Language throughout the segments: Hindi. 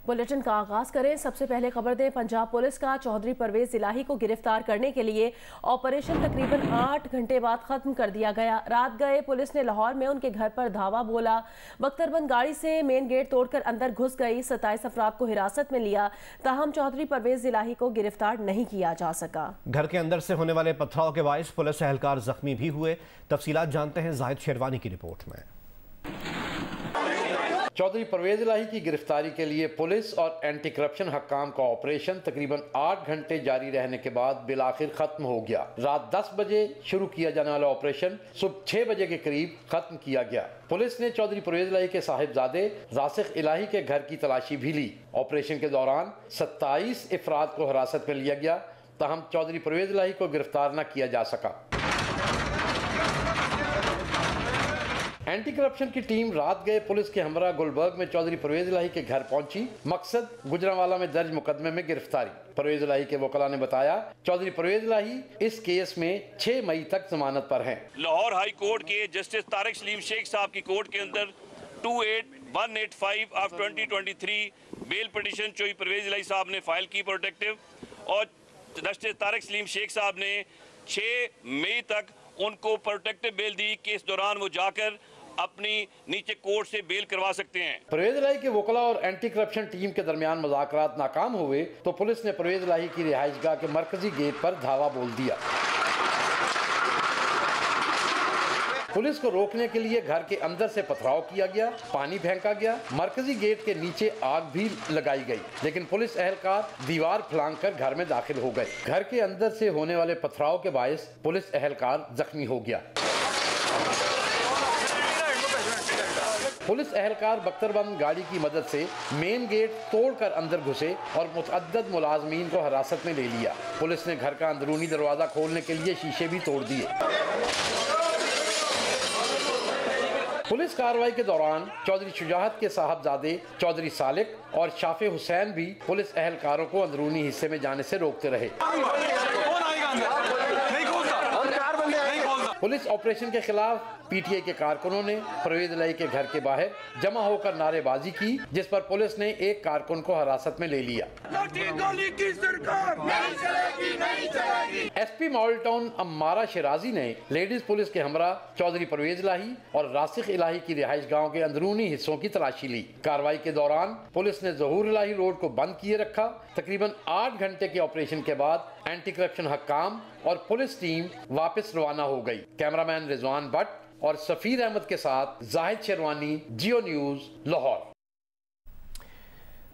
बुलेटिन का आगाज करें। सबसे पहले खबर दें, पंजाब पुलिस का चौधरी परवेज इलाही को गिरफ्तार करने के लिए ऑपरेशन तकरीबन 8 घंटे बाद खत्म कर दिया गया। रात गए पुलिस ने लाहौर में उनके घर पर धावा बोला, बख्तरबंद गाड़ी से मेन गेट तोड़कर अंदर घुस गई। 27 अफराद को हिरासत में लिया, ताहम चौधरी परवेज इलाही को गिरफ्तार नहीं किया जा सका। घर के अंदर से होने वाले पथराव के बायस पुलिस एहलकार जख्मी भी हुए। तफसीलात जानते हैं जाहिद शेरवानी की रिपोर्ट में। चौधरी परवेज इलाही की गिरफ्तारी के लिए पुलिस और एंटी करप्शन हक्काम का ऑपरेशन तकरीबन 8 घंटे जारी रहने के बाद बिलाखिर खत्म हो गया। रात 10 बजे शुरू किया जाने वाला ऑपरेशन सुबह 6 बजे के करीब खत्म किया गया। पुलिस ने चौधरी परवेज इलाही के साहिबजादे रासिक इलाही के घर की तलाशी भी ली। ऑपरेशन के दौरान 27 अफराद को हिरासत में लिया गया, ताहम चौधरी परवेज इलाही को गिरफ्तार न किया जा सका। एंटी करप्शन की टीम रात गए पुलिस के हमरा गुलबर्ग में चौधरी परवेज इलाही के घर पहुंची। मकसद गुजरांवाला में दर्ज मुकदमे में गिरफ्तारी। परवेज इलाही के वकला ने बताया, चौधरी परवेज इलाही इस केस में 6 मई तक जमानत पर हैं। लाहौर हाई कोर्ट के जस्टिस तारिक सलीम शेख साहब की कोर्ट के अंदर 28185 of 2023 bail petition Chaudhry Parvez Elahi साहब ने फाइल की प्रोटेक्टिव, और जस्टिस तारिक सलीम शेख साहब ने 6 मई तक उनको प्रोटेक्टिव बेल दी कि इस दौरान वो जाकर अपनी नीचे कोर्ट से बेल करवा सकते हैं। परवेज इलाही के वकला और एंटी करप्शन टीम के दरमियान मुज़ाकरात नाकाम हुए तो पुलिस ने परवेज इलाही की रिहाइशगाह के मरकजी गेट पर धावा बोल दिया। पुलिस को रोकने के लिए घर के अंदर से पथराव किया गया, पानी फेंका गया, मरकजी गेट के नीचे आग भी लगाई गई, लेकिन पुलिस एहलकार दीवार फलांग कर घर में दाखिल हो गए। घर के अंदर से होने वाले पथराव के बायस पुलिस एहलकार जख्मी हो गया। पुलिस एहलकार बख्तरबंद गाड़ी की मदद से मेन गेट तोड़कर अंदर घुसे और मुतअद्दिद मुलाजमीन को हिरासत में ले लिया। पुलिस ने घर का अंदरूनी दरवाजा खोलने के लिए शीशे भी तोड़ दिए। पुलिस कार्रवाई के दौरान चौधरी शुजाअत के साहबजादे चौधरी सालिक और शाफे हुसैन भी पुलिस एहलकारों को अंदरूनी हिस्से में जाने से रोकते रहे। पुलिस ऑपरेशन के खिलाफ पीटीआई के कारकुनों ने परवेज इलाही के घर के बाहर जमा होकर नारेबाजी की, जिस पर पुलिस ने एक कारकुन को हिरासत में ले लिया। SP model town Ammara Shirazi ने लेडीज पुलिस के हमरा चौधरी परवेज इलाही और रासिक इलाही की रिहाइश गाँव के अंदरूनी हिस्सों की तलाशी ली। कार्रवाई के दौरान पुलिस ने ज़हूर इलाही रोड को बंद किए रखा। तकरीबन 8 घंटे के ऑपरेशन के बाद एंटी करप्शन हक्काम और पुलिस टीम वापस रवाना हो गई। कैमरामैन रिजवान भट्ट और सफीर अहमद के साथ जाहिद शेरवानी, जियो न्यूज, लाहौर।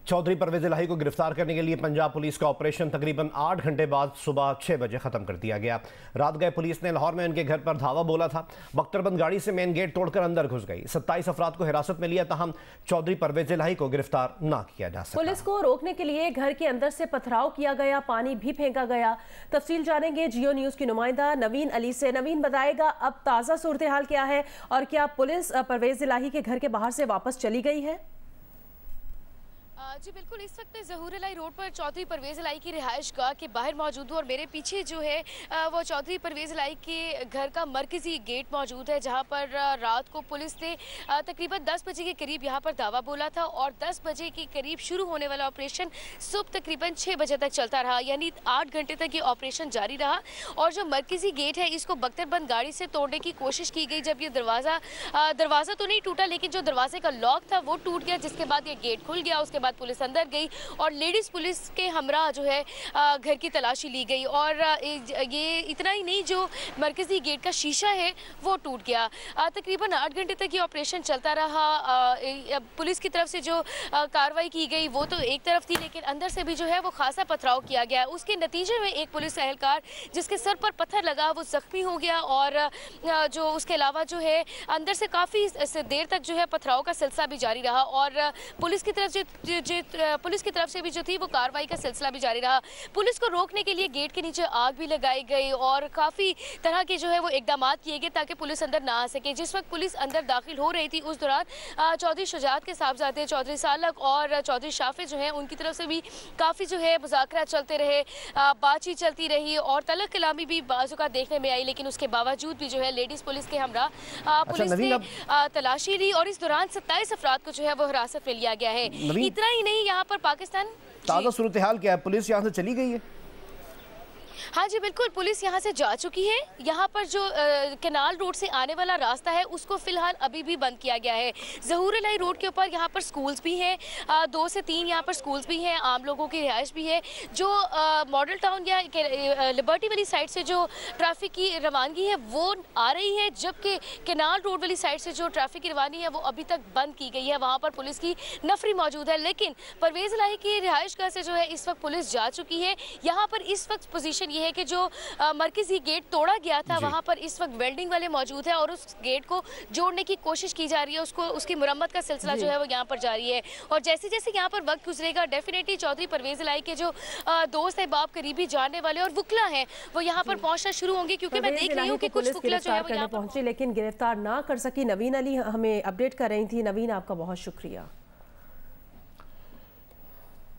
चौधरी परवेज इलाही को गिरफ्तार करने के लिए पंजाब पुलिस का ऑपरेशन तकरीबन 8 घंटे बाद सुबह 6 बजे खत्म कर दिया गया। रात गए पुलिस ने लाहौर में उनके घर पर धावा बोला था, बख्तरबंद गाड़ी से मेन गेट तोड़कर अंदर घुस गई। 27 अफराद को हिरासत में लिया, ताहम चौधरी परवेज इलाही को गिरफ्तार न किया जा सका। पुलिस को रोकने के लिए घर के अंदर से पथराव किया गया, पानी भी फेंका गया। तफसील जानेंगे जियो न्यूज की नुमाइंदा नवीन अली से। नवीन, बताएगा अब ताज़ा सूरत हाल क्या है और क्या पुलिस परवेज इलाही के घर के बाहर से वापस चली गई है? जी बिल्कुल, इस वक्त मैं ज़हूर इलाही रोड पर चौधरी परवेज इलाही की रिहाइश गाह के बाहर मौजूद हूँ और मेरे पीछे जो है वो चौधरी परवेज इलाही के घर का मरकजी गेट मौजूद है, जहाँ पर रात को पुलिस ने तकरीबन 10 बजे के करीब यहाँ पर दावा बोला था और 10 बजे के करीब शुरू होने वाला ऑपरेशन सुबह तकरीबन 6 बजे तक चलता रहा, यानी 8 घंटे तक ये ऑपरेशन जारी रहा। और जो मरकजी गेट है इसको बख्तरबंद गाड़ी से तोड़ने की कोशिश की गई। जब ये दरवाज़ा तो नहीं टूटा, लेकिन जो दरवाजे का लॉक था वो टूट गया, जिसके बाद ये गेट खुल गया। उसके बाद पुलिस अंदर गई और लेडीज पुलिस के हमरा जो है घर की तलाशी ली गई। और ये इतना ही नहीं, जो मरकजी गेट का शीशा है वो टूट गया। तकरीबन 8 घंटे तक ये ऑपरेशन चलता रहा। पुलिस की तरफ से जो कार्रवाई की गई वो तो एक तरफ थी, लेकिन अंदर से भी जो है वो खासा पथराव किया गया। उसके नतीजे में एक पुलिस एहलकार जिसके सर पर पत्थर लगा वो जख्मी हो गया। और जो उसके अलावा जो है अंदर से काफ़ी देर तक जो है पथराव का सिलसिला भी जारी रहा। और पुलिस की तरफ से भी जो थी वो कार्रवाई का सिलसिला भी जारी रहा। पुलिस को रोकने के लिए गेट के नीचे आग भी लगाई गई और काफ़ी तरह के जो है वो इकदाम किए गए ताकि पुलिस अंदर ना आ सके। जिस वक्त पुलिस अंदर दाखिल हो रही थी उस दौरान चौधरी शुजाअत के साहबजादे चौधरी सालक और चौधरी शाफे जो है उनकी तरफ से भी काफ़ी जो है मुज़ाकरात चलते रहे, बातचीत चलती रही और तलक कलामी भी बाज़ों का देखने में आई। लेकिन उसके बावजूद भी जो है लेडीज़ पुलिस के हमरा पुलिस ने तलाशी ली और इस दौरान 27 अफराद को जो है वो हिरासत में लिया गया है। इतना ही नहीं यहाँ पर पाकिस्तान। ताज़ा सूरत हाल क्या है? पुलिस यहाँ से चली गई है? हाँ जी बिल्कुल, पुलिस यहाँ से जा चुकी है। यहाँ पर जो कैनाल रोड से आने वाला रास्ता है उसको फिलहाल अभी भी बंद किया गया है। ज़हूर इलाही रोड के ऊपर यहाँ पर स्कूल्स भी हैं, 2 से 3 यहाँ पर स्कूल्स भी हैं, आम लोगों की रिहाइश भी है। जो मॉडल टाउन या लिबर्टी वाली साइड से जो ट्रैफिक की रवानगी है वो आ रही है, जबकि कैनाल रोड वाली साइड से जो ट्रैफिक की रवानगी है वो अभी तक बंद की गई है। वहाँ पर पुलिस की नफरी मौजूद है, लेकिन परवेज़ इलाही की रिहाइश गाह से जो है इस वक्त पुलिस जा चुकी है। यहाँ पर इस वक्त पोजीशन ये है कि जो मरकजी गेट तोड़ा गया था वहां पर इस वक्त वेल्डिंग वाले मौजूद है और उस गेट को जोड़ने की कोशिश की जा रही है, उसकी मुरम्मत का सिलसिला जो है वो यहाँ पर जारी है। और जैसे जैसे यहाँ पर वक्त गुजरेगा डेफिनेटली चौधरी परवेज़ इलाही के जो दोस्त है, बाप, करीबी, जानने वाले और वुकला हैं वो यहाँ पर पहुंचना शुरू होंगे, क्योंकि मैं देख रही हूँ कि कुछ वुकला जो है वो यहाँ पहुंचे लेकिन गिरफ्तार ना कर सकी। नवीन अली हमें अपडेट कर रही थी। नवीन, आपका बहुत शुक्रिया।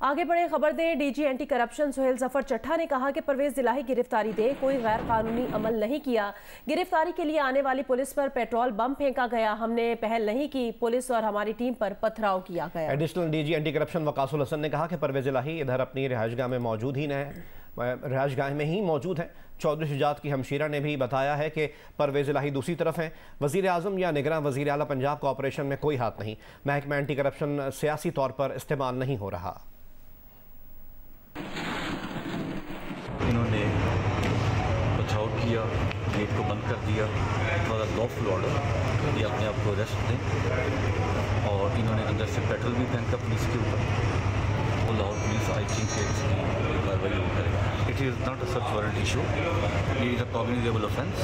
आगे बढ़े खबर दें। DG anti corruption Suhail Zafar Chattha ने कहा कि परवेज़ इलाही गिरफ्तारी दे कोई गैर कानूनी अमल नहीं किया। गिरफ्तारी के लिए आने वाली पुलिस पर पेट्रोल बम फेंका गया। हमने पहल नहीं की, पुलिस और हमारी टीम पर पथराव किया गया। Additional DG anti corruption Waqasul Hassan ने कहा कि परवेज़ इलाही इधर अपनी रिहाइशगाह में मौजूद ही नहीं है, रिहाइशगाह में ही मौजूद है। चौधरी शुजात की हमशीरा ने भी बताया है कि परवेज़ इलाही दूसरी तरफ हैं। वज़ीर आज़म या निगरान वज़ीर आला पंजाब का ऑपरेशन में कोई हाथ नहीं। महकमा एंटी करप्शन सियासी तौर पर इस्तेमाल नहीं हो रहा। इन्होंने पथराव किया, गेट को बंद कर दिया, थोड़ा लॉफुल ऑर्डर, ये अपने आप को अरेस्ट दें। और इन्होंने अंदर से पेट्रोल भी फेंका पुलिस के ऊपर। वो लाहौर पुलिस आई थिंक इसकी कार्रवाई वो करेगा। It is not a search warrant issue, ये इज़ अ कॉग्निजेबल ऑफेंस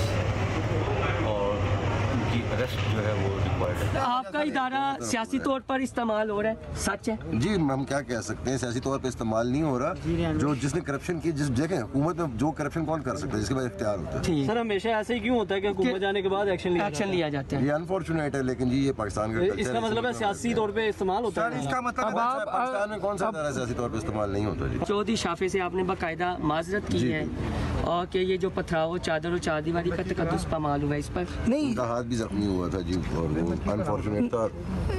और उनकी अरेस्ट जो है वो रिक्वायर्ड है। आपका इदारा सियासी तौर पर इस्तेमाल हो रहा है, सच है? जी, हम क्या कह सकते हैं, सियासी तौर पर इस्तेमाल नहीं हो रहा। जो जिसने करप्शन की, जिस जगह हुकूमत में जो करप्शन कौन कर सकता है, जिसके पास इख्तियार होता है। सर, हमेशा ऐसे ही क्यों होता है कि हुकूमत जाने के बाद एक्शन लिया जाता है? ये अनफॉर्चुनेट है, लेकिन जी ये पाकिस्तान का इसका मतलब है सियासी तौर पे इस्तेमाल होता है। इसका मतलब पाकिस्तान में कौन सा इदारा सियासी तौर पर इस्तेमाल नहीं होता जी। चौधरी शाफे से आपने बाकायदा माजरत की है और कि ये जो पथराव चादर और चारदीवारी का तकद्दुस पामाल हुआ, इस पर नहीं, उनका हाथ भी जख्मी हुआ था जी, और वो अनफॉर्चुनेट था,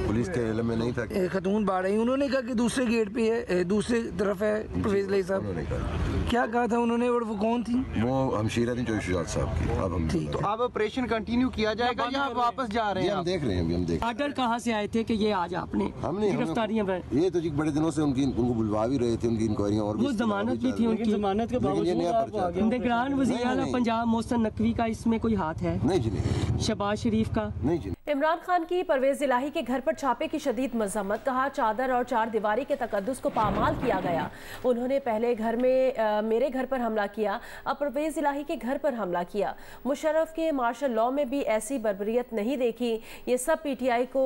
पुलिस के इल्म में नहीं था। खतून बाढ़ रही, उन्होंने कहा कि दूसरे गेट पे है, दूसरी तरफ है परवेज़ इलाही साहब। उन्होंने कहा, क्या कहा था उन्होंने और वो कौन थी? वो हमशीरा थी चौधरी शुजात साहब की। अब हम ठीक, तो अब ऑपरेशन कंटिन्यू किया जाएगा या आप वापस जा रहे हैं? हम देख रहे हैं, अभी हम देख। आर्डर कहाँ से आए थे कि ये आज आपने गिरफ्तारियां? ये तो जी बड़े दिनों से उनको बुलवा भी रहे थे, उनकी इंक्वायरियां और वो जमानत भी थी उनकी, जमानत के बावजूद निगरान वज़ीर आला पंजाब मोहसिन नकवी का इसमें कोई हाथ है? नहीं जी, नहीं। शहबाज शरीफ का? नहीं जी। इमरान खान की परवेज़ इलाही के घर पर छापे की शदीद मजम्मत। कहा चादर और चार दीवारी के तकद्दुस को पामाल किया गया। उन्होंने पहले घर में मेरे घर पर हमला किया, अब परवेज़ इलाही के घर पर हमला किया। मुशर्रफ के मार्शल लॉ में भी ऐसी बर्बरियत नहीं देखी। ये सब PTI को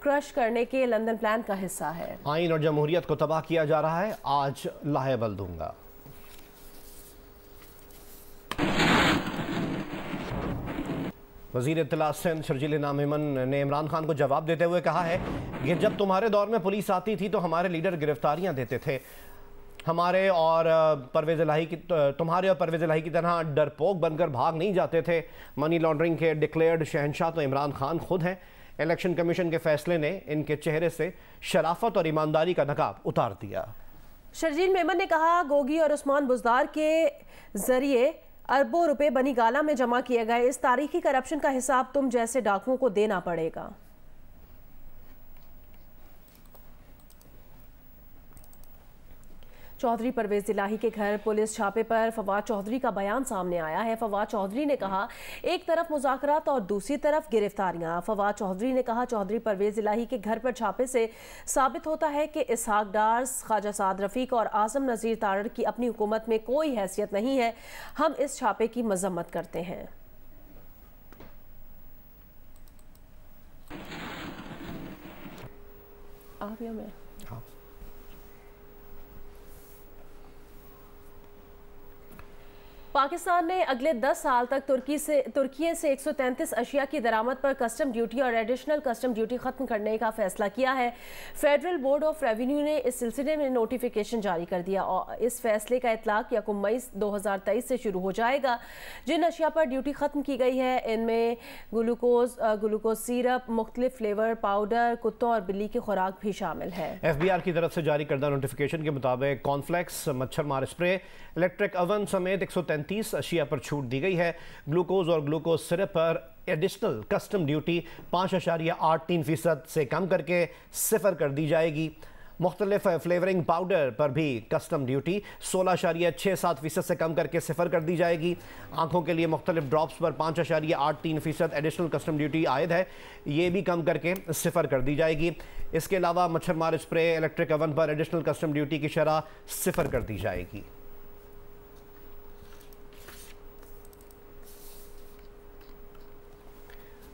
क्रश करने के लंदन प्लान का हिस्सा है। आइन और जमहूरियत को तबाह किया जा रहा है, आज लाहेबल दूंगा। वज़ीर इत्तलात सिंध शर्जील नामिमन ने इमरान खान को जवाब देते हुए कहा है कि जब तुम्हारे दौर में पुलिस आती थी तो हमारे लीडर गिरफ्तारियां देते थे। तुम्हारे और परवेज़ इलाही की तरह डरपोक बनकर भाग नहीं जाते थे। मनी लॉन्ड्रिंग के डिक्लेयर्ड शहंशाह तो इमरान खान खुद हैं। इलेक्शन कमीशन के फैसले ने इनके चेहरे से शराफत और ईमानदारी का नकाब उतार दिया। शर्जील मेमन ने कहा गोगी और उस्मान बुज़दार के जरिए अरबों रुपए बनी गाला में जमा किए गए। इस तारीखी करप्शन का हिसाब तुम जैसे डाकुओं को देना पड़ेगा। चौधरी परवेज़ इलाही के घर पुलिस छापे पर फवाद चौधरी का बयान सामने आया है। फवाद चौधरी ने कहा एक तरफ मुज़ाकरात और दूसरी तरफ गिरफ्तारियां। फवाद चौधरी ने कहा चौधरी परवेज़ इलाही के घर पर छापे से साबित होता है कि इसहाक डार, ख्वाजा साद रफ़ीक और आज़म नज़ीर तारड़ की अपनी हुकूमत में कोई हैसियत नहीं है। हम इस छापे की मजम्मत करते हैं। पाकिस्तान ने अगले 10 साल तक तुर्की से 133 अशिया की दरामद पर कस्टम ड्यूटी और एडिशनल कस्टम ड्यूटी खत्म करने का फैसला किया है। फेडरल बोर्ड ऑफ रेवेन्यू ने इस सिलसिले में नोटिफिकेशन जारी कर दिया और इस फैसले का इतलाक 1 मई 2023 से शुरू हो जाएगा। जिन अशिया पर ड्यूटी खत्म की गई है इनमें ग्लूकोज सिरप, मुख्तलिफ फ्लेवर पाउडर, कुत्तों और बिल्ली की खुराक भी शामिल है। FBI की तरफ से जारी करदा नोटिफिकेशन के मुताबिक कॉर्नफ्लेक्स, मच्छर मार स्प्रे, इलेक्ट्रिक ओवन समेत 133 अशिया पर छूट दी गई है। ग्लूकोज और ग्लूकोज सिरप पर एडिशनल कस्टम ड्यूटी 5.83% से कम करके 0 कर दी जाएगी। मुख्तलिफ फ्लेवरिंग पाउडर पर भी कस्टम ड्यूटी 16.67% से कम करके 0 कर दी जाएगी। आंखों के लिए मुख्तलिफ ड्रॉप्स पर 5.83% एडिशनल कस्टम ड्यूटी आयद है, ये भी कम करके 0 कर दी जाएगी। इसके अलावा मच्छर मार स्प्रे, इलेक्ट्रिक ओवन पर एडिशनल कस्टम ड्यूटी की शरह 0 कर दी जाएगी।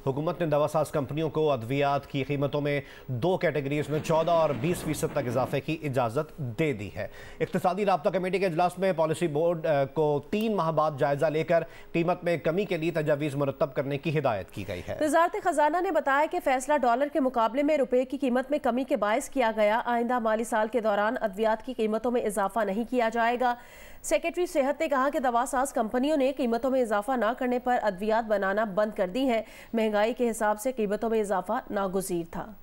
हुकूमत ने दवासाज कंपनियों को अद्वियात की कीमतों में 2 कैटेगरीज में 14 और 20% तक इजाफे की इजाज़त दे दी है। इक़्तिसादी राब्ता कमेटी के इजलास में पॉलिसी बोर्ड को 3 माह बाद जायजा लेकर कीमत में कमी के लिए तजावीज़ मुरतब करने की हिदायत की गई है। वज़ारत ख़जाना ने बताया कि फैसला डॉलर के मुकाबले में रुपए की कीमत में कमी के बायस किया गया। आइंदा माली साल के दौरान अद्वियात की कीमतों में इजाफा नहीं किया जाएगा। सेक्रेटरी सेहत ने कहा कि दवासाज कंपनियों ने कीमतों में इजाफा न करने पर अद्वियात बनाना बंद कर दी हैं। महंगाई के हिसाब से कीमतों में इजाफा नागुज़ीर था।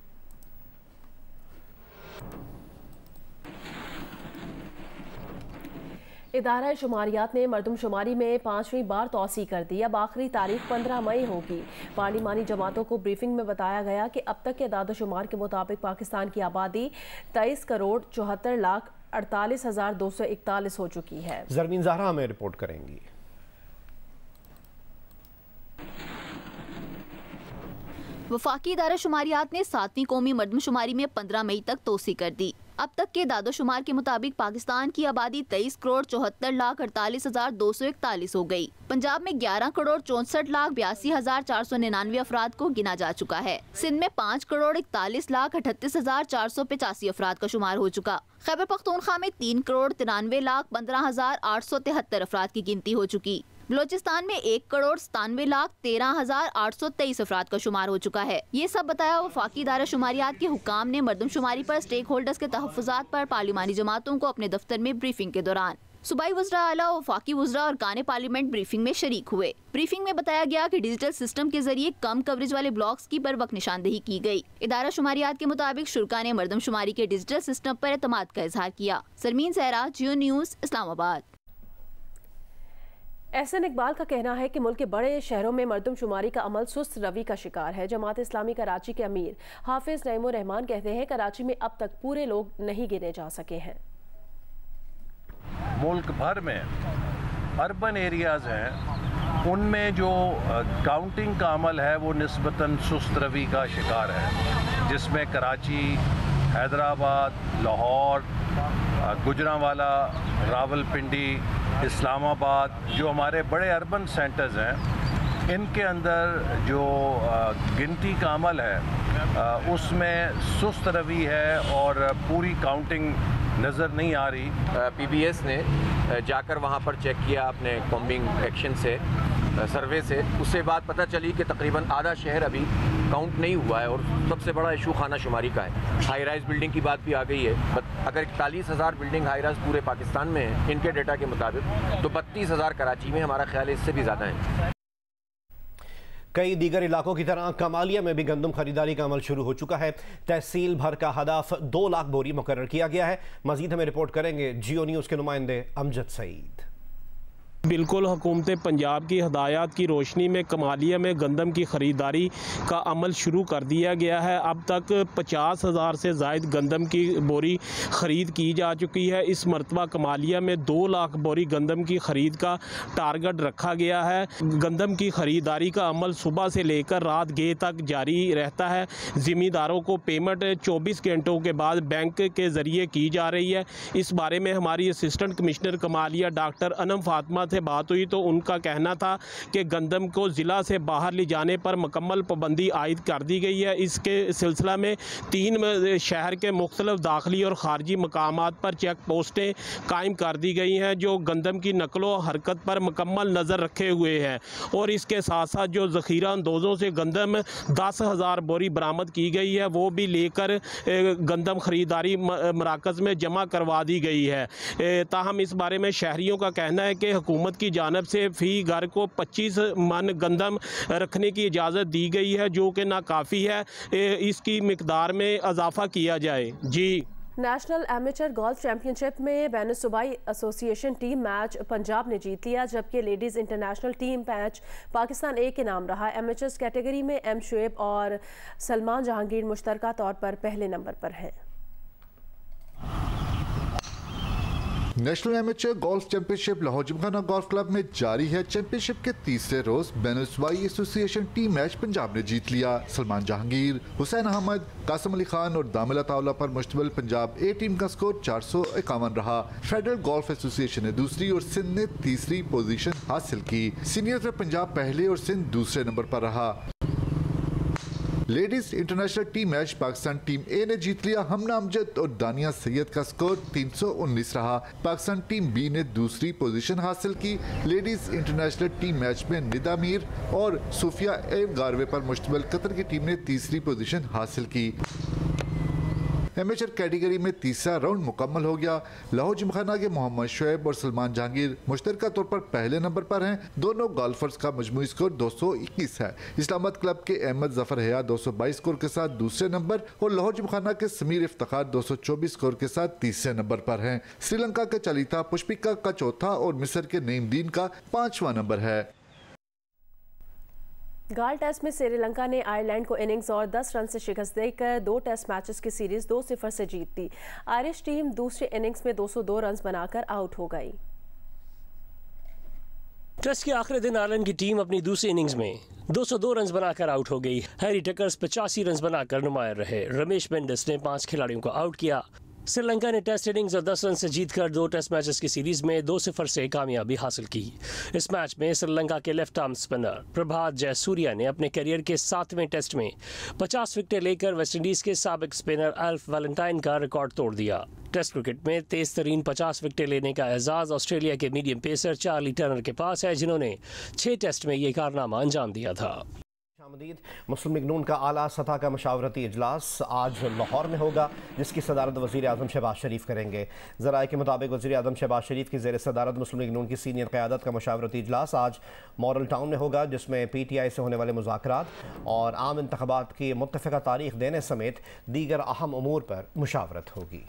इदारा शुमारियात ने मरदमशुमारी में 5वीं बार तौसी कर दी। अब आखिरी तारीख 15 मई होगी। पार्लिमानी जमातों को ब्रीफिंग में बताया गया कि अब तक के दादोशुमार के मुताबिक पाकिस्तान की आबादी 23,74,48,241 हो चुकी है। जरमीन ज़हरा हमें रिपोर्ट करेंगी। वफाकी इदारा शुमारियात ने 7वीं कौमी मरदमशुमारी में 15 मई तक तोसी कर दी। अब तक के दादोशुमार के मुताबिक पाकिस्तान की आबादी 23,74,48,241 हो गई। पंजाब में 11,64,82,499 अफराद को गिना जा चुका है। सिंध में 5,41,38,485 अफराद का शुमार हो चुका। खैबर पख्तूनख्वा में 3,93,15,873 अफराद की गिनती हो चुकी। बलोचिस्तान में 1,97,13,823 अफराद का शुमार हो चुका है। ये सब बताया वफाकी इदारा शुमारियात के हुकाम ने मरदमशुमारी पर स्टेक होल्डर्स के तहफ़्फ़ुज़ात पर पार्लिमानी जमातों को अपने दफ्तर में ब्रीफिंग के दौरान सूबाई वज़रा आला, वफाकी वज़रा और काने पार्लियामेंट ब्रीफिंग में शरीक हुए। ब्रीफिंग में बताया गया कि डिजिटल सिस्टम के जरिए कम कवरेज वाले ब्लॉक्स की बर वक्त निशानदेही की गई। इदारा शुमारियात के मुताबिक शुरा ने मरदमशुमारी के डिजिटल सिस्टम पर एतमाद का इजहार किया। सरमीन सहरा, जियो न्यूज़, इस्लामाबाद। एहसन इकबाल का कहना है कि मुल्क के बड़े शहरों में मरदमशुमारी का अमल सुस्त रवि का शिकार है। जमात इस्लामी कराची के अमीर हाफिज नईमुर रहमान कहते हैं कराची में अब तक पूरे लोग नहीं गिने जा सके हैं। मुल्क भर में अर्बन एरियाज हैं, उनमें जो काउंटिंग का अमल है वो निस्बतन सुस्त रवि का शिकार है, जिसमें कराची, हैदराबाद, लाहौर, गुजरांवाला, रावलपिंडी, इस्लामाबाद, जो हमारे बड़े अर्बन सेंटर्स हैं, इनके अंदर जो गिनती का अमल है उसमें सुस्त रवि है और पूरी काउंटिंग नज़र नहीं आ रही। PBS ने जाकर वहाँ पर चेक किया अपने कॉम्बिंग एक्शन से, सर्वे से, उससे बात पता चली कि तकरीबन आधा शहर अभी काउंट नहीं हुआ है और सबसे बड़ा इशू खाना शुमारी का है। हाई राइज बिल्डिंग की बात भी आ गई है। अगर 41,000 बिल्डिंग हाई राइज पूरे पाकिस्तान में है इनके डेटा के मुताबिक, तो 32,000 कराची में, हमारा ख्याल है इससे भी ज़्यादा है। कई दीगर इलाकों की तरह कमालिया में भी गंदम खरीदारी का अमल शुरू हो चुका है। तहसील भर का हदफ 2 लाख बोरी मुकर्रर किया गया है। मजीद हमें रिपोर्ट करेंगे जियो न्यूज़ के नुमाइंदे अमजद सईद। बिल्कुल हुकूमत पंजाब की हदायत की रोशनी में कमालिया में गंदम की ख़रीदारी का अमल शुरू कर दिया गया है। अब तक 50,000 से ज़ायद गंदम की बोरी ख़रीद की जा चुकी है। इस मरतबा कमालिया में 2 लाख बोरी गंदम की ख़रीद का टारगेट रखा गया है। गंदम की ख़रीदारी का अमल सुबह से लेकर रात गे तक जारी रहता है। ज़िम्मेदारों को पेमेंट 24 घंटों के बाद बैंक के ज़रिए की जा रही है। इस बारे में हमारी assistant commissioner Kamalia doctor Anam Fatima से बात हुई तो उनका कहना था कि गंदम को ज़िला से बाहर ले जाने पर मुकम्मल पाबंदी आयद कर दी गई है। इसके सिलसिला में 3 शहर के मुख्तलिफ दाखिली और ख़ारजी मकामात पर चेक पोस्टें कायम कर दी गई हैं जो गंदम की नकलो हरकत पर मुकम्मल नज़र रखे हुए हैं। और इसके साथ साथ जो ज़ख़ीरा अंदोज़ों से गंदम 10,000 बोरी बरामद की गई है वो भी लेकर गंदम ख़रीदारी मराकज़ में जमा करवा दी गई है। ताहम इस बारे में शहरियों का कहना है कि हुकूमत की जानिब से फ़ी घर को 25 मन गंदम रखने की इजाज़त दी गई है जो कि नाकाफ़ी है, इसकी मिकदार में इजाफ़ा किया जाए। जी। नेशनल एमेचर गोल्फ चैंपियनशिप में बैनुल-सूबाई एसोसिएशन टीम मैच पंजाब ने जीत लिया जबकि ladies international team match Pakistan A के नाम रहा। एमेचर्स कैटेगरी में एम शुएब और सलमान जहांगीर मुश्तरका तौर पर पहले नंबर पर हैं। National amateur golf championship Lahore Gymkhana golf club में जारी है। चैंपियनशिप के तीसरे रोज बैनुल-सूबाई एसोसिएशन टीम मैच पंजाब ने जीत लिया। सलमान जहांगीर, हुसैन अहमद, कासिम अली खान और दामिला तावला पर मुश्तमिल पंजाब ए टीम का स्कोर 451 रहा। फेडरल गोल्फ एसोसिएशन ने दूसरी और सिंध ने तीसरी पोजीशन हासिल की। सीनियर्स में पंजाब पहले और सिंध दूसरे नंबर पर रहा। Ladies international team match Pakistan team A ने जीत लिया। हमना अमजद और दानिया सैयद का स्कोर 319 रहा। पाकिस्तान टीम बी ने दूसरी पोजीशन हासिल की। लेडीज इंटरनेशनल टीम मैच में निदा मीर और सूफिया एम गारवे पर मुश्तमिल कतर की टीम ने तीसरी पोजीशन हासिल की। एमेचर कैटेगरी में तीसरा राउंड मुकम्मल हो गया। लाहौर जिमखाना के मोहम्मद शुएब और सलमान जहांगीर मुश्तरका तौर पर पहले नंबर पर हैं। दोनों गोल्फर्स का मजमूई स्कोर 221 है। इस्लामाबाद क्लब के अहमद जफर हया 222 स्कोर के साथ दूसरे नंबर और लाहौर जिमखाना के समीर इफ्तिखार 224 स्कोर के साथ तीसरे नंबर पर हैं। श्रीलंका के चलिता पुष्पिका का चौथा और मिस्र के नईमदीन का 5वां नंबर है। गाल टेस्ट में श्रीलंका ने आयरलैंड को इनिंग्स और 10 रन से शिकस्त देकर 2 टेस्ट मैचेस की सीरीज 2-0 से जीत ली। आयरिश टीम दूसरे इनिंग्स में 202 रन बनाकर आउट हो गई। टेस्ट के आखिरी दिन आयरलैंड की टीम अपनी दूसरी इनिंग्स में 202 रन बनाकर आउट हो गई। हैरी टकर्स 85 रन बनाकर नुमायर रहे। रमेश मेंडिस ने 5 खिलाड़ियों को आउट किया। श्रीलंका ने टेस्ट इनिंग्स और 10 रन से जीतकर 2 टेस्ट मैचेस की सीरीज में 2-0 से कामयाबी हासिल की। इस मैच में श्रीलंका के लेफ्ट आर्म स्पिनर प्रभात जयसूर्या ने अपने करियर के 7वें टेस्ट में 50 विकेटें लेकर वेस्टइंडीज के साबिक स्पिनर एल्फ वैलेंटाइन का रिकॉर्ड तोड़ दिया। टेस्ट क्रिकेट में तेज तरीन 50 विकेटें लेने का एजाज ऑस्ट्रेलिया के मीडियम पेसर चार्ली टर्नर के पास है जिन्होंने 6 टेस्ट में ये कारनामा अंजाम दिया था। मुस्लिम लीग नून का आला सतह का मशावरती इजलास आज लाहौर में होगा जिसकी सदारत वज़ीर आज़म शहबाज शरीफ करेंगे। ज़राए के मुताबिक वज़ीर आज़म शहबाज शरीफ की ज़ेर सदारत मुस्लिम लीग नून की सीनियर क़यादत का मशावरती इजलास आज मॉरल टाउन में होगा जिसमें PTI से होने वाले मुज़ाकरात और आम इंतख़ाबात की मुत्तफ़िक़ा तारीख़ देने समेत दीगर अहम उमूर पर मुशावरत होगी।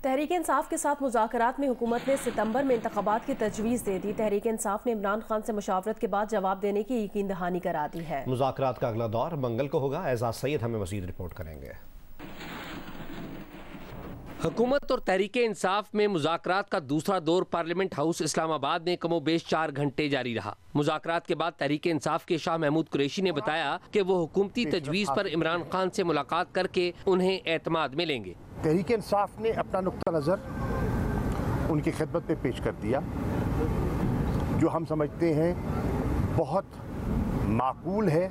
तहरीक इंसाफ के साथ मुज़ाकरात में हुकूमत ने सितंबर में इंतखाबात की तजवीज़ दे दी। तहरीक इंसाफ ने इमरान खान से मुशावरत के बाद जवाब देने की यकीन दहानी करा दी है। मुज़ाकरात का अगला दौर मंगल को होगा। एजाज सैयद हमें मज़ीद रिपोर्ट करेंगे। हुकूमत और तहरीक इंसाफ में मुज़ाकरात का दूसरा दौर पार्लियामेंट हाउस इस्लामाबाद में कमोबेश 4 घंटे जारी रहा। मुज़ाकरात के बाद तहरीक इंसाफ के शाह महमूद कुरैशी ने बताया कि वो हुकूमती तजवीज़ पर इमरान खान से मुलाकात करके उन्हें एतमाद में लेंगे। तहरीक इंसाफ ने अपना नुक्ता नज़र उनकी खिदमत में पेश कर दिया जो हम समझते हैं बहुत माकूल है,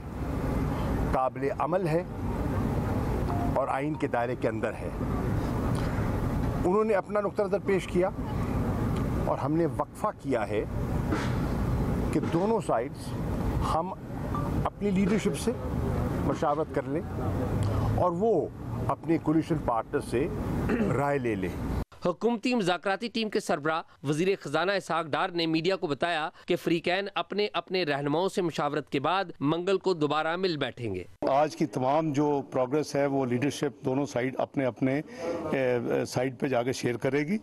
काबिल अमल है और आइन के दायरे के अंदर है। उन्होंने अपना नुक्ता नज़र पेश किया और हमने वक्फा किया है कि दोनों साइड्स हम अपनी लीडरशिप से मशावरत कर लें और वो अपने कोलिशन पार्टनर से राय ले लें। हुकूमती मुज़ाकराती टीम के सरबराह वज़ीर ख़जाना इसहाक डार ने मीडिया को बताया कि फ़रीक़ैन अपने अपने रहनुमाओं से मुशावरत के बाद मंगल को दोबारा मिल बैठेंगे। आज की तमाम जो प्रोग्रेस है वो लीडरशिप दोनों साइड अपने अपने साइड पे जाके शेयर करेगी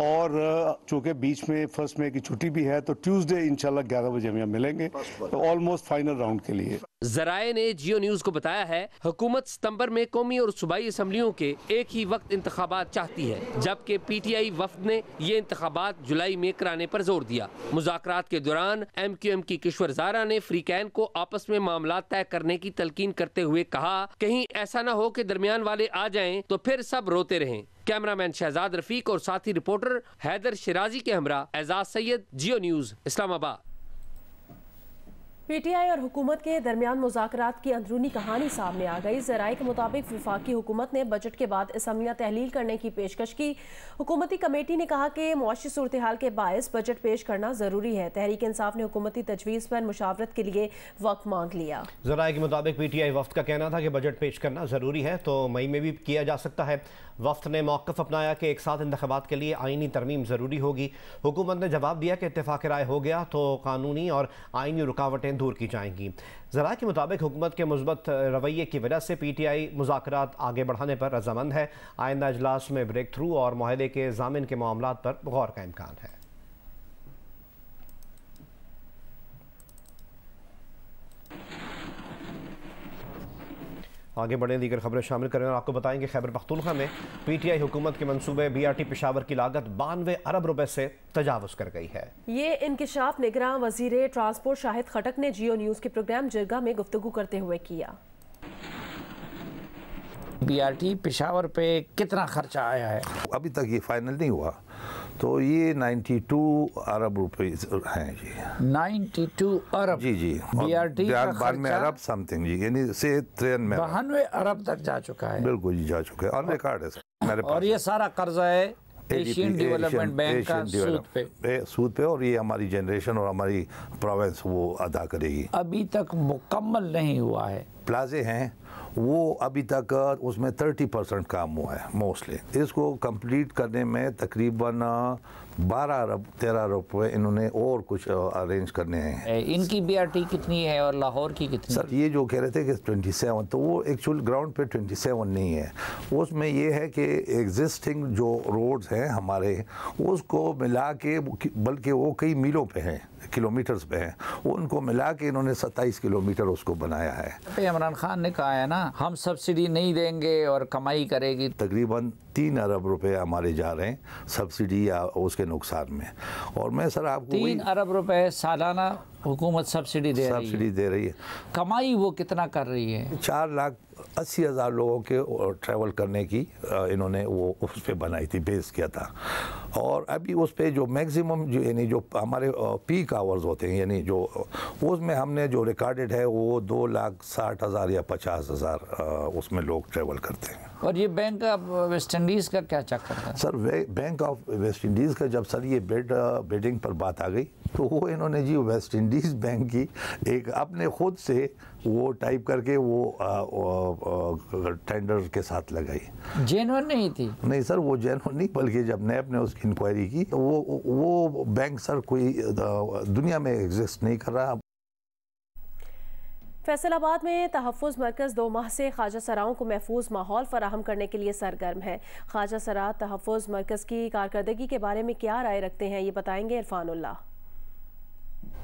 और चूँकि बीच में 1 मई की छुट्टी भी है तो ट्यूसडे इंशाल्लाह 11 बजे हम यहाँ मिलेंगे तो ऑलमोस्ट फाइनल राउंड के लिए। जराए ने जियो न्यूज को बताया है हुकूमत सितंबर में कौमी और सूबाई असम्बलियों के एक ही वक्त इंतखाबात चाहती है, जबकि PTI वफद ने ये इंतखाबात जुलाई में कराने पर जोर दिया। मुज़ाकरात के दौरान MQM की किश्वर ज़ारा ने फ्रीकैन को आपस में मामला तय करने की तलकीन करते हुए कहा, कहीं ऐसा न हो कि दरमियान वाले आ जाएं तो फिर सब रोते रहें। कैमरामैन शहजाद रफीक और साथी रिपोर्टर हैदर शिराजी के हमरा एजाज सैयद, जियो न्यूज, इस्लामाबाद। PTI और हुकूमत के दरमियान मुज़ाकरात की अंदरूनी कहानी सामने आ गई। ज़राए के मुताबिक वफाकी हुकूमत ने बजट के बाद असम्बलियाँ तहलील करने की पेशकश की। हुकूमती कमेटी ने कहा कि मुआशी सूरत हाल के बायस बजट पेश करना ज़रूरी है। तहरीक इंसाफ ने हुकूमती तजवीज़ पर मुशावरत के लिए वक्त मांग लिया। ज़राए के मुताबिक PTI वफ्द का कहना था कि बजट पेश करना ज़रूरी है तो मई में भी किया जा सकता है। वफ्द ने मौक़िफ़ अपनाया कि एक साथ इंतख़ाबात के लिए आइनी तरमीम ज़रूरी होगी। हुकूमत ने जवाब दिया कि इत्तेफ़ाक़ राय हो गया तो कानूनी और आइनी रुकावटें दूर की जाएंगी। ज़राए के मुताबिक हुकूमत के मुस्बत रवैये की वजह से PTI मुज़ाकरात आगे बढ़ाने पर रज़ामंद है। आइंदा इजलास में ब्रेक थ्रू और मुआहदे के ज़ामिन के मामलात पर गौर का इम्कान है। आगे बढ़े दीगर खबरें शामिल करें और आपको बताएंगे खैबर पख्तूनख्वा में PTI हुकूमत के मंसूबे BRT पेशावर की लागत 92 अरब रुपए से तजावुज़ कर गई है। ये इंकिशाफ निगरान वज़ीर ट्रांसपोर्ट शाहिद खटक ने जियो न्यूज़ के प्रोग्राम जिरगा में गुफ्तगू करते हुए किया। BRT पेशावर पे कितना खर्चा आया है? अभी तक ये फाइनल नहीं हुआ, तो ये 92 अरब रुपए हैं जी। 92 अरब जी BRT का 92 अरब समथिंग जी, यानी से 93 अरब तक जा चुका है। बिल्कुल जी, जा चुका है, ऑन रिकॉर्ड है सर मेरे पास। और ये सारा कर्जा है एशियन डेवलपमेंट बैंक का सूद पे और ये हमारी जनरेशन और हमारी प्रोविंस वो अदा करेगी। अभी तक मुकम्मल नहीं हुआ है। प्लाजे हैं वो अभी तक उसमें 30% काम हुआ है मोस्टली। इसको कंप्लीट करने में तकरीबन 12 अरब 13 अरब रुपये इन्होंने और कुछ अरेंज करने हैं। इनकी BRT कितनी है और लाहौर की कितनी? सर ये जो कह रहे थे कि 27, तो वो एक्चुअल ग्राउंड पे 27 नहीं है। उसमें ये है कि एग्जिस्टिंग जो रोड्स हैं हमारे उसको मिला के, बल्कि वो कई मीलों पे हैं, किलोमीटर्स पे हैं, वो उनको मिला के इन्होंने 27 किलोमीटर उसको बनाया है। इमरान खान ने कहा है ना हम सब्सिडी नहीं देंगे और कमाई करेगी। तकरीबन 3 अरब रुपए हमारे जा रहे हैं सब्सिडी या उसके नुकसान में। और मैं सर आपको 3 अरब रुपए सालाना हुकूमत सब्सिडी दे रही है। कमाई वो कितना कर रही है? 4,80,000 लोगों के ट्रैवल करने की इन्होंने वो उस पर बनाई थी, बेस किया था। और अभी उस पर जो मैक्सिमम जो यानी जो हमारे पीक आवर्स होते हैं, यानी जो उसमें हमने जो रिकॉर्डेड है वो 2,60,000 या 50,000 उसमें लोग ट्रैवल करते हैं। और ये बैंक ऑफ वेस्ट इंडीज़ का क्या चक्कर था? Sir bank of West Indies का जब सर ये बिडिंग पर बात आ गई तो वो इन्होंने जी वेस्ट इंडीज़ बैंक की एक अपने खुद से वो टाइप करके वो टेंडर के साथ लगाई। जेन्युइन नहीं थी? नहीं सर वो जेन्युइन नहीं, बल्कि जब नैब ने उसकी इंक्वायरी की तो वो बैंक सर कोई दुनिया में एग्जिस्ट नहीं कर रहा। फैसलाबाद में तहफ़्फ़ुज़ मरकज़ 2 माह से ख्वाजा सराओं को महफूज माहौल फराहम करने के लिए सरगर्म है। ख्वाजा सरा तहफ़्फ़ुज़ मरकज़ की कारकर्दगी के बारे में क्या राय रखते हैं, ये बताएंगे इरफानुल्लाह।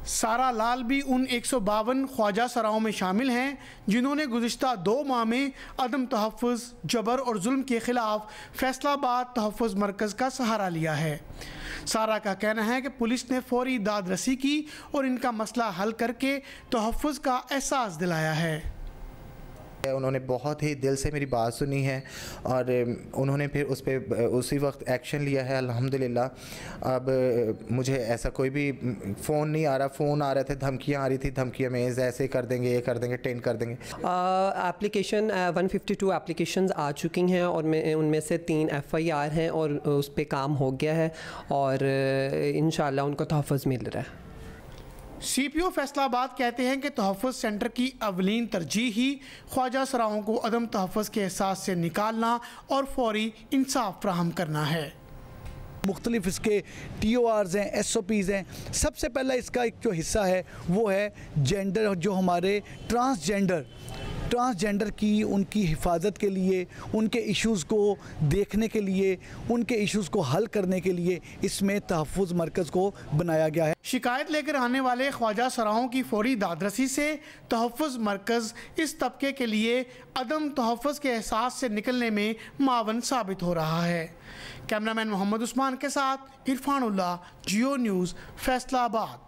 सारा लाल भी उन 152 ख्वाजा सराओं में शामिल हैं जिन्होंने गुज़िश्ता 2 माह में अदम तहफ़्फ़ुज़, जबर और जुल्म के खिलाफ फैसलाबाद तहफ़्फ़ुज़ मरकज़ का सहारा लिया है। सारा का कहना है कि पुलिस ने फौरी दाद रसी की और इनका मसला हल करके तहफ़्फ़ुज़ का एहसास दिलाया है। उन्होंने बहुत ही दिल से मेरी बात सुनी है और उन्होंने फिर उस पर उसी वक्त एक्शन लिया है अल्हम्दुलिल्लाह। अब मुझे ऐसा कोई भी फ़ोन नहीं आ रहा, फ़ोन आ रहे थे, धमकियाँ आ रही थी, धमकियाँ में ऐसे कर देंगे, ये कर देंगे, टेंड कर देंगे। एप्लीकेशन 152 एप्लीकेशंस आ चुकी हैं और उनमें से 3 FIR हैं और उस पर काम हो गया है और इंशाल्लाह उनको तहफ़्फ़ुज़ मिल रहा है। CPO फैसलाबाद कहते हैं कि तहफ़्फ़ुज़ सेंटर की अवलीन तरजीह ही ख्वाजा सराओं को अदम तहफ़्फ़ुज़ के एहसास से निकालना और फौरी इंसाफ फराहम करना है। मुख्तलिफ इसके TORs हैं, SOPs हैं। सबसे पहला इसका एक जो हिस्सा है वो है जेंडर, जो हमारे ट्रांसजेंडर ट्रांसजेंडर की उनकी हिफाजत के लिए, उनके इश्यूज़ को देखने के लिए, उनके इश्यूज़ को हल करने के लिए इसमें तहफ़्फ़ुज़ मरकज़ को बनाया गया है। शिकायत लेकर आने वाले ख्वाजा सराओं की फौरी दादरसी से तहफ़्फ़ुज़ मरकज़ इस तबके के लिए अदम तहफ़्फ़ुज़ के एहसास से निकलने में मावन साबित हो रहा है। कैमरामैन मोहम्मद उस्मान के साथ इरफानुल्लाह, जियो न्यूज़, फैसलाबाद।